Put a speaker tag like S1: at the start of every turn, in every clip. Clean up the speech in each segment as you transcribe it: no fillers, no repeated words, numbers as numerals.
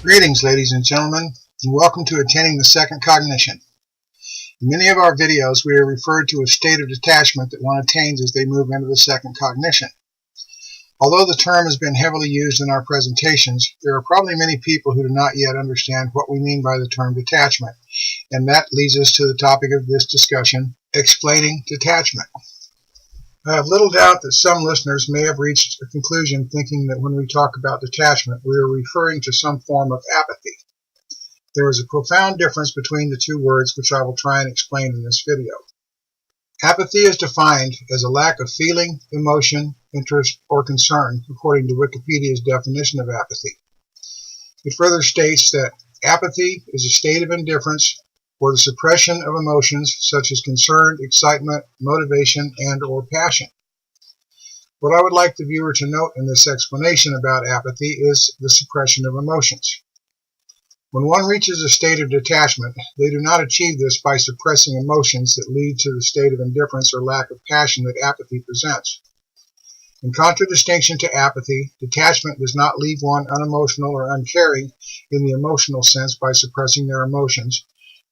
S1: Greetings, ladies and gentlemen, and welcome to attaining the second cognition. In many of our videos, we are referred to a state of detachment that one attains as they move into the second cognition. Although the term has been heavily used in our presentations, there are probably many people who do not yet understand what we mean by the term detachment, and that leads us to the topic of this discussion, explaining detachment. I have little doubt that some listeners may have reached a conclusion thinking that when we talk about detachment, we are referring to some form of apathy. There is a profound difference between the two words, which I will try and explain in this video. Apathy is defined as a lack of feeling, emotion, interest, or concern, according to Wikipedia's definition of apathy. It further states that apathy is a state of indifference or the suppression of emotions such as concern, excitement, motivation, and/or passion. What I would like the viewer to note in this explanation about apathy is the suppression of emotions. When one reaches a state of detachment, they do not achieve this by suppressing emotions that lead to the state of indifference or lack of passion that apathy presents. In contradistinction to apathy, detachment does not leave one unemotional or uncaring in the emotional sense by suppressing their emotions,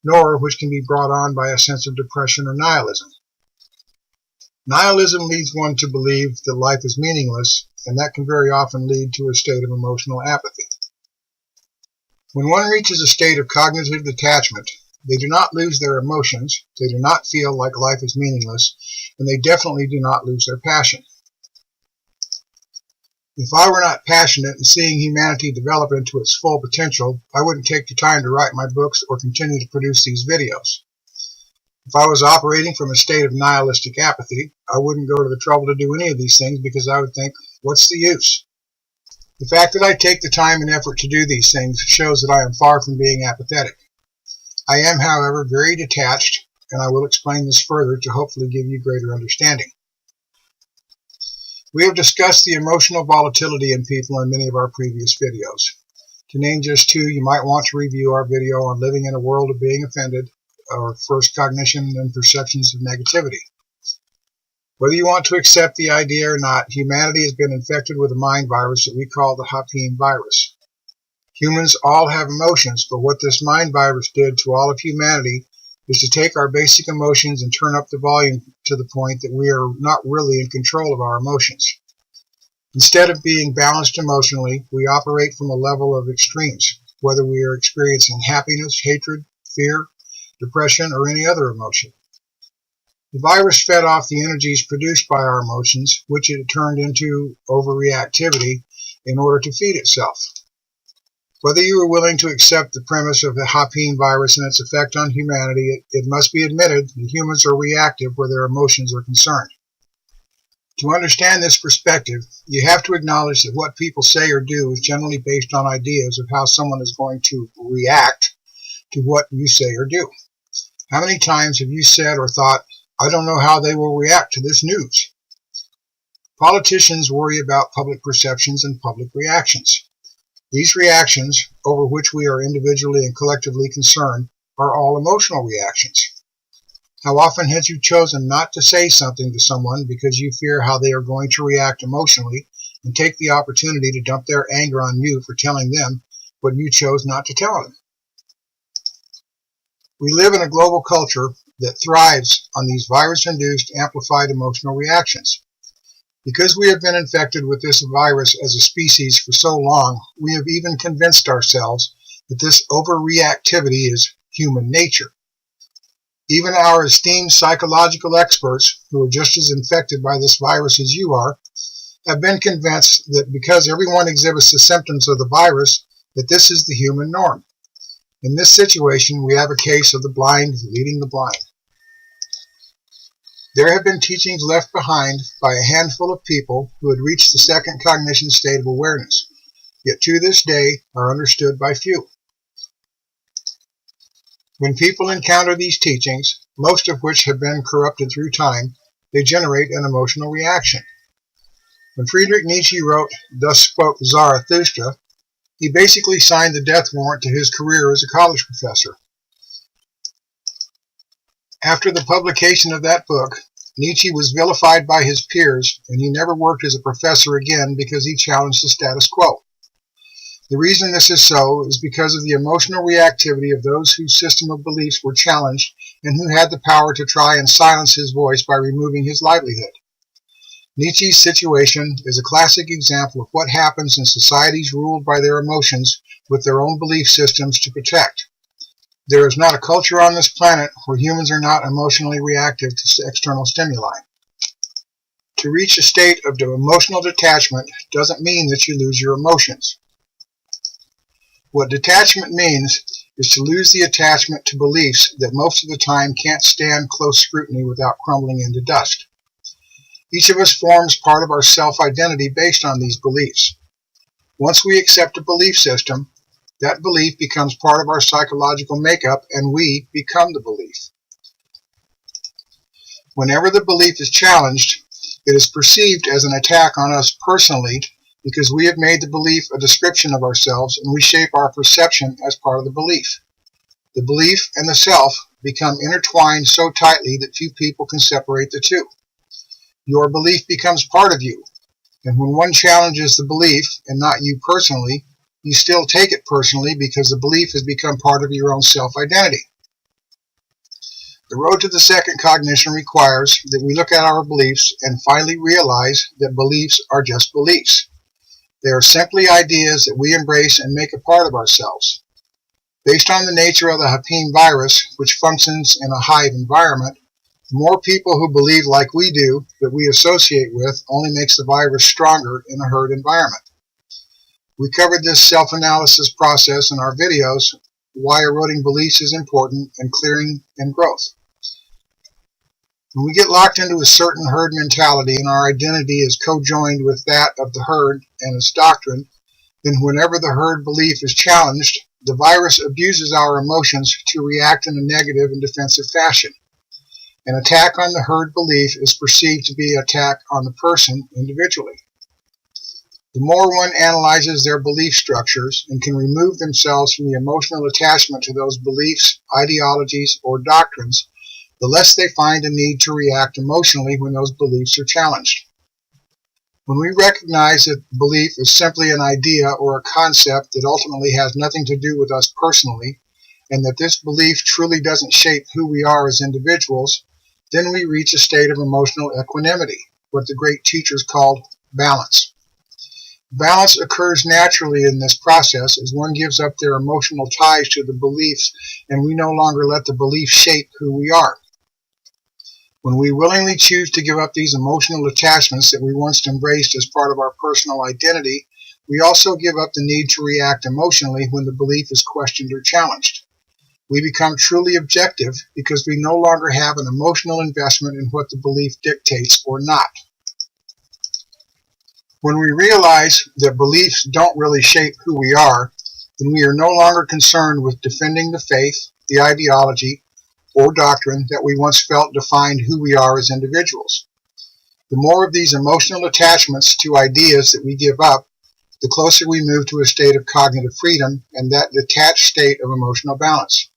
S1: nor which can be brought on by a sense of depression or nihilism. Nihilism leads one to believe that life is meaningless, and that can very often lead to a state of emotional apathy. When one reaches a state of cognitive detachment, they do not lose their emotions, they do not feel like life is meaningless, and they definitely do not lose their passion. If I were not passionate in seeing humanity develop into its full potential, I wouldn't take the time to write my books or continue to produce these videos. If I was operating from a state of nihilistic apathy, I wouldn't go to the trouble to do any of these things because I would think, what's the use? The fact that I take the time and effort to do these things shows that I am far from being apathetic. I am, however, very detached, and I will explain this further to hopefully give you greater understanding. We have discussed the emotional volatility in people in many of our previous videos. To name just two, you might want to review our video on living in a world of being offended, or first cognition and perceptions of negativity. Whether you want to accept the idea or not, humanity has been infected with a mind virus that we call the Beall virus. Humans all have emotions, but what this mind virus did to all of humanity is to take our basic emotions and turn up the volume to the point that we are not really in control of our emotions. Instead of being balanced emotionally, we operate from a level of extremes, whether we are experiencing happiness, hatred, fear, depression, or any other emotion. The virus fed off the energies produced by our emotions, which it turned into overreactivity in order to feed itself. Whether you are willing to accept the premise of the Beall virus and its effect on humanity, it must be admitted that humans are reactive where their emotions are concerned. To understand this perspective, you have to acknowledge that what people say or do is generally based on ideas of how someone is going to react to what you say or do. How many times have you said or thought, I don't know how they will react to this news? Politicians worry about public perceptions and public reactions. These reactions, over which we are individually and collectively concerned, are all emotional reactions. How often have you chosen not to say something to someone because you fear how they are going to react emotionally and take the opportunity to dump their anger on you for telling them what you chose not to tell them? We live in a global culture that thrives on these virus-induced amplified emotional reactions. Because we have been infected with this virus as a species for so long, we have even convinced ourselves that this overreactivity is human nature. Even our esteemed psychological experts, who are just as infected by this virus as you are, have been convinced that because everyone exhibits the symptoms of the virus, that this is the human norm. In this situation, we have a case of the blind leading the blind. There have been teachings left behind by a handful of people who had reached the second cognition state of awareness, yet to this day are understood by few. When people encounter these teachings, most of which have been corrupted through time, they generate an emotional reaction. When Friedrich Nietzsche wrote, "Thus Spoke Zarathustra," he basically signed the death warrant to his career as a college professor. After the publication of that book, Nietzsche was vilified by his peers, and he never worked as a professor again because he challenged the status quo. The reason this is so is because of the emotional reactivity of those whose system of beliefs were challenged and who had the power to try and silence his voice by removing his livelihood. Nietzsche's situation is a classic example of what happens in societies ruled by their emotions with their own belief systems to protect. There is not a culture on this planet where humans are not emotionally reactive to external stimuli. To reach a state of emotional detachment doesn't mean that you lose your emotions. What detachment means is to lose the attachment to beliefs that most of the time can't stand close scrutiny without crumbling into dust. Each of us forms part of our self-identity based on these beliefs. Once we accept a belief system, that belief becomes part of our psychological makeup and we become the belief. Whenever the belief is challenged, it is perceived as an attack on us personally because we have made the belief a description of ourselves and we shape our perception as part of the belief. The belief and the self become intertwined so tightly that few people can separate the two. Your belief becomes part of you, and when one challenges the belief, and not you personally, you still take it personally because the belief has become part of your own self-identity. The road to the second cognition requires that we look at our beliefs and finally realize that beliefs are just beliefs. They are simply ideas that we embrace and make a part of ourselves. Based on the nature of the Hapin virus, which functions in a hive environment, the more people who believe like we do that we associate with only makes the virus stronger in a herd environment. We covered this self-analysis process in our videos, Why Eroding Beliefs is Important, and Clearing and Growth. When we get locked into a certain herd mentality and our identity is co-joined with that of the herd and its doctrine, then whenever the herd belief is challenged, the virus abuses our emotions to react in a negative and defensive fashion. An attack on the herd belief is perceived to be an attack on the person individually. The more one analyzes their belief structures and can remove themselves from the emotional attachment to those beliefs, ideologies, or doctrines, the less they find a need to react emotionally when those beliefs are challenged. When we recognize that belief is simply an idea or a concept that ultimately has nothing to do with us personally, and that this belief truly doesn't shape who we are as individuals, then we reach a state of emotional equanimity, what the great teachers called balance. Balance occurs naturally in this process as one gives up their emotional ties to the beliefs and we no longer let the belief shape who we are. When we willingly choose to give up these emotional attachments that we once embraced as part of our personal identity, we also give up the need to react emotionally when the belief is questioned or challenged. We become truly objective because we no longer have an emotional investment in what the belief dictates or not. When we realize that beliefs don't really shape who we are, then we are no longer concerned with defending the faith, the ideology, or doctrine that we once felt defined who we are as individuals. The more of these emotional attachments to ideas that we give up, the closer we move to a state of cognitive freedom and that detached state of emotional balance.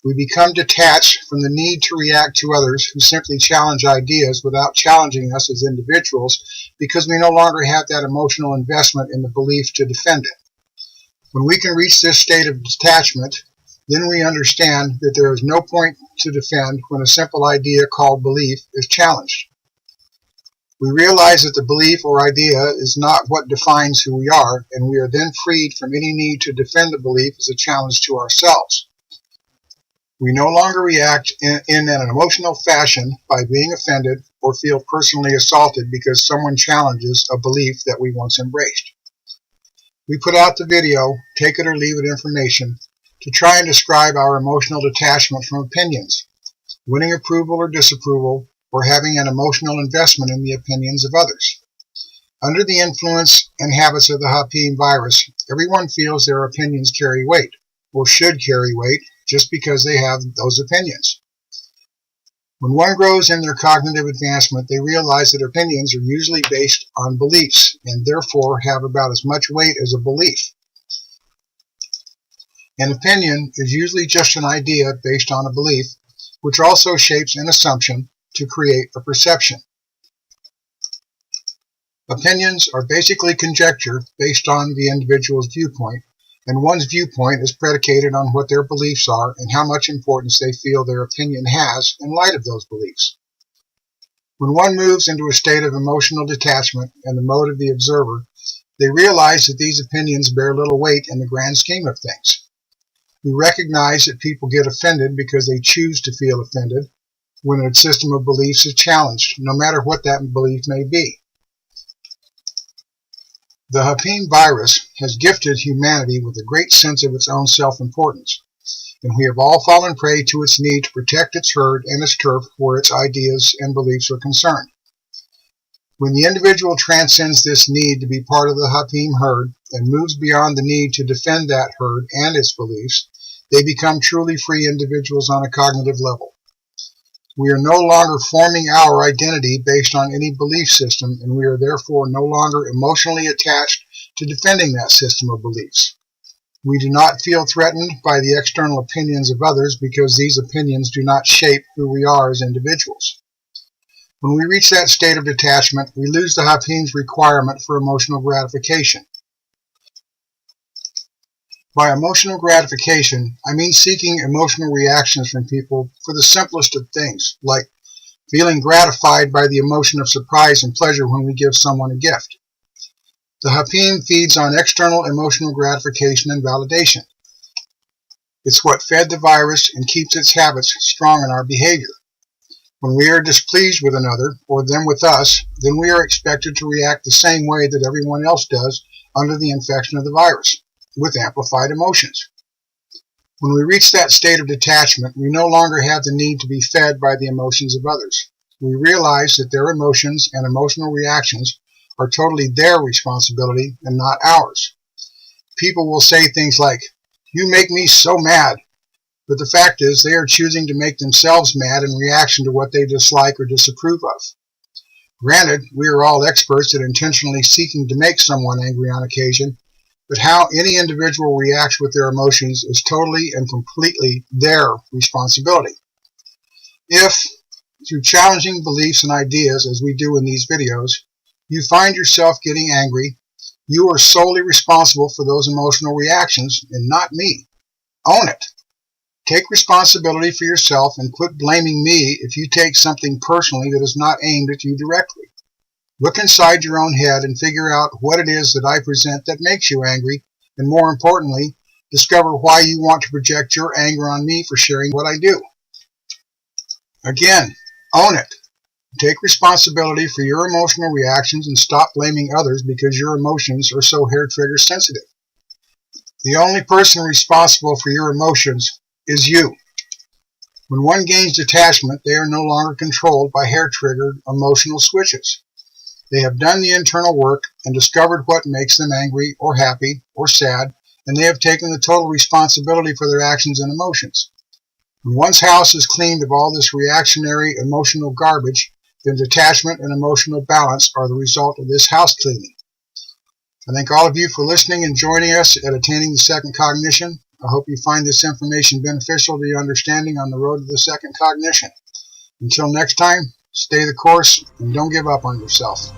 S1: We become detached from the need to react to others who simply challenge ideas without challenging us as individuals because we no longer have that emotional investment in the belief to defend it. When we can reach this state of detachment, then we understand that there is no point to defend when a simple idea called belief is challenged. We realize that the belief or idea is not what defines who we are, and we are then freed from any need to defend the belief as a challenge to ourselves. We no longer react in an emotional fashion by being offended or feel personally assaulted because someone challenges a belief that we once embraced. We put out the video, take it or leave it information, to try and describe our emotional detachment from opinions, winning approval or disapproval, or having an emotional investment in the opinions of others. Under the influence and habits of the Hapin virus, everyone feels their opinions carry weight, or should carry weight, just because they have those opinions. When one grows in their cognitive advancement, they realize that opinions are usually based on beliefs, and therefore have about as much weight as a belief. An opinion is usually just an idea based on a belief, which also shapes an assumption to create a perception. Opinions are basically conjecture based on the individual's viewpoint, and one's viewpoint is predicated on what their beliefs are and how much importance they feel their opinion has in light of those beliefs. When one moves into a state of emotional detachment in the mode of the observer, they realize that these opinions bear little weight in the grand scheme of things. We recognize that people get offended because they choose to feel offended when a system of beliefs is challenged, no matter what that belief may be. The Hapim virus has gifted humanity with a great sense of its own self-importance, and we have all fallen prey to its need to protect its herd and its turf where its ideas and beliefs are concerned. When the individual transcends this need to be part of the Hapim herd and moves beyond the need to defend that herd and its beliefs, they become truly free individuals on a cognitive level. We are no longer forming our identity based on any belief system, and we are therefore no longer emotionally attached to defending that system of beliefs. We do not feel threatened by the external opinions of others because these opinions do not shape who we are as individuals. When we reach that state of detachment, we lose the Hapim's requirement for emotional gratification. By emotional gratification, I mean seeking emotional reactions from people for the simplest of things, like feeling gratified by the emotion of surprise and pleasure when we give someone a gift. The Hapim feeds on external emotional gratification and validation. It's what fed the virus and keeps its habits strong in our behavior. When we are displeased with another, or them with us, then we are expected to react the same way that everyone else does under the infection of the virus, with amplified emotions. When we reach that state of detachment, we no longer have the need to be fed by the emotions of others. We realize that their emotions and emotional reactions are totally their responsibility and not ours. People will say things like, "You make me so mad," but the fact is they are choosing to make themselves mad in reaction to what they dislike or disapprove of. Granted, we are all experts at intentionally seeking to make someone angry on occasion, but how any individual reacts with their emotions is totally and completely their responsibility. If, through challenging beliefs and ideas as we do in these videos, you find yourself getting angry, you are solely responsible for those emotional reactions and not me. Own it. Take responsibility for yourself and quit blaming me if you take something personally that is not aimed at you directly. Look inside your own head and figure out what it is that I present that makes you angry, and more importantly, discover why you want to project your anger on me for sharing what I do. Again, own it. Take responsibility for your emotional reactions and stop blaming others because your emotions are so hair-trigger sensitive. The only person responsible for your emotions is you. When one gains detachment, they are no longer controlled by hair-triggered emotional switches. They have done the internal work and discovered what makes them angry or happy or sad, and they have taken the total responsibility for their actions and emotions. When one's house is cleaned of all this reactionary emotional garbage, then detachment and emotional balance are the result of this house cleaning. I thank all of you for listening and joining us at Attaining the Second Cognition. I hope you find this information beneficial to your understanding on the road to the second cognition. Until next time, stay the course and don't give up on yourself.